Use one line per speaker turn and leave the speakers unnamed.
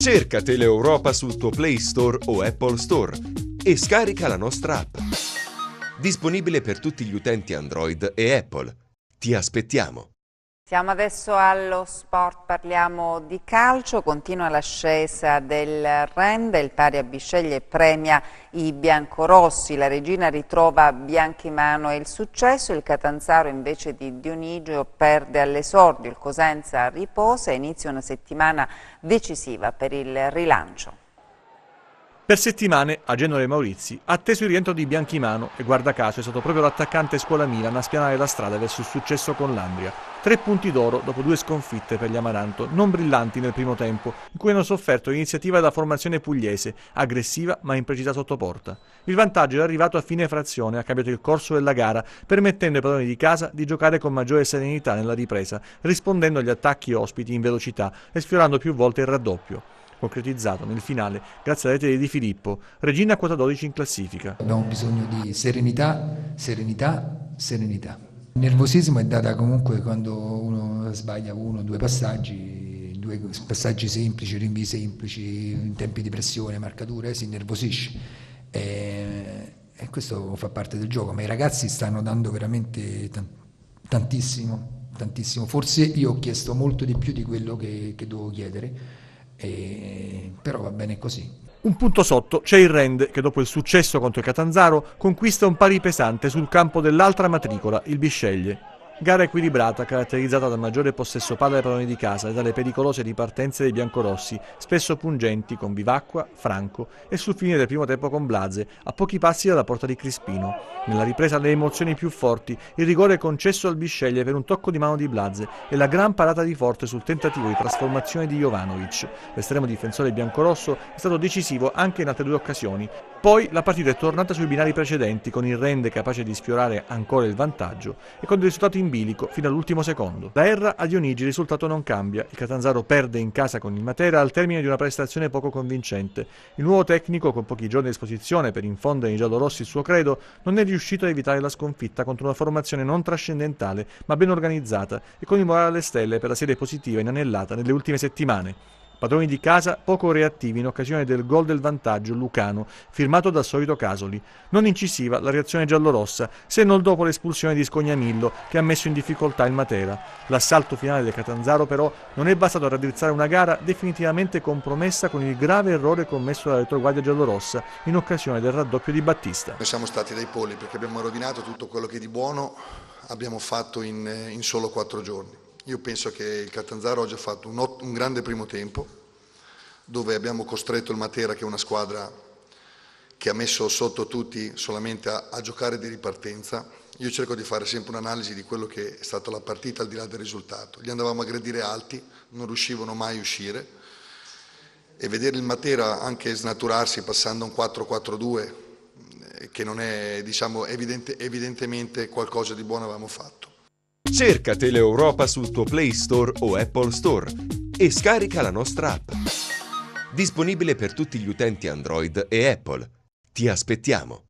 Cerca Teleeuropa sul tuo Play Store o Apple Store e scarica la nostra app. Disponibile per tutti gli utenti Android e Apple. Ti aspettiamo!
Siamo adesso allo sport, parliamo di calcio, continua l'ascesa del Rende, il pari a Bisceglie premia i biancorossi, la Regina ritrova Bianchimano e il successo, il Catanzaro invece di Dionigio perde all'esordio, il Cosenza riposa e inizia una settimana decisiva per il rilancio.
Per settimane a Genoa Maurizi ha atteso il rientro di Bianchimano e guarda caso è stato proprio l'attaccante Scuola Milan a spianare la strada verso il successo con l'Andria. 3 punti d'oro dopo 2 sconfitte per gli Amaranto, non brillanti nel primo tempo, in cui hanno sofferto l'iniziativa della formazione pugliese, aggressiva ma imprecisa sotto porta. Il vantaggio era arrivato a fine frazione, ha cambiato il corso della gara, permettendo ai padroni di casa di giocare con maggiore serenità nella ripresa, rispondendo agli attacchi ospiti in velocità e sfiorando più volte il raddoppio. Concretizzato nel finale grazie alla rete di Di Filippo, Regina a quota 12 in classifica.
Abbiamo bisogno di serenità, serenità, serenità. Il nervosismo è data comunque quando uno sbaglia 1 o 2 passaggi, 2 passaggi semplici, rinvii semplici, in tempi di pressione, marcature, si innervosisce. E questo fa parte del gioco, ma i ragazzi stanno dando veramente tantissimo, tantissimo. Forse io ho chiesto molto di più di quello che dovevo chiedere. Però va bene così.
Un punto sotto c'è il Rende che dopo il successo contro il Catanzaro conquista un pari pesante sul campo dell'altra matricola, il Bisceglie. Gara equilibrata caratterizzata dal maggiore possesso palla dei padroni di casa e dalle pericolose ripartenze dei biancorossi, spesso pungenti con Vivacqua, Franco e sul finire del primo tempo con Blase, a pochi passi dalla porta di Crispino. Nella ripresa le emozioni più forti, il rigore concesso al Bisceglie per un tocco di mano di Blase e la gran parata di Forte sul tentativo di trasformazione di Jovanovic. L'estremo difensore biancorosso è stato decisivo anche in altre 2 occasioni. Poi la partita è tornata sui binari precedenti con il Rende capace di sfiorare ancora il vantaggio e con il risultato in bilico fino all'ultimo secondo. Da Erra a Dionigi il risultato non cambia, il Catanzaro perde in casa con il Matera al termine di una prestazione poco convincente. Il nuovo tecnico, con pochi giorni a disposizione per infondere ai giallorossi il suo credo, non è riuscito a evitare la sconfitta contro una formazione non trascendentale ma ben organizzata e con il morale alle stelle per la serie positiva inanellata nelle ultime settimane. Padroni di casa poco reattivi in occasione del gol del vantaggio Lucano, firmato dal solito Casoli. Non incisiva la reazione giallorossa, se non dopo l'espulsione di Scognamillo, che ha messo in difficoltà il Matera. L'assalto finale del Catanzaro però non è bastato a raddrizzare una gara definitivamente compromessa con il grave errore commesso dalla retroguardia giallorossa in occasione del raddoppio di Battista.
Noi siamo stati dei polli perché abbiamo rovinato tutto quello che di buono abbiamo fatto in solo 4 giorni. Io penso che il Catanzaro oggi ha fatto un grande primo tempo, dove abbiamo costretto il Matera, che è una squadra che ha messo sotto tutti solamente a giocare di ripartenza. Io cerco di fare sempre un'analisi di quello che è stata la partita al di là del risultato. Gli andavamo a aggredire alti, non riuscivano mai a uscire, e vedere il Matera anche snaturarsi passando a un 4-4-2, che non è, diciamo, evidentemente qualcosa di buono avevamo fatto.
Cerca Teleeuropa sul tuo Play Store o Apple Store e scarica la nostra app. Disponibile per tutti gli utenti Android e Apple. Ti aspettiamo!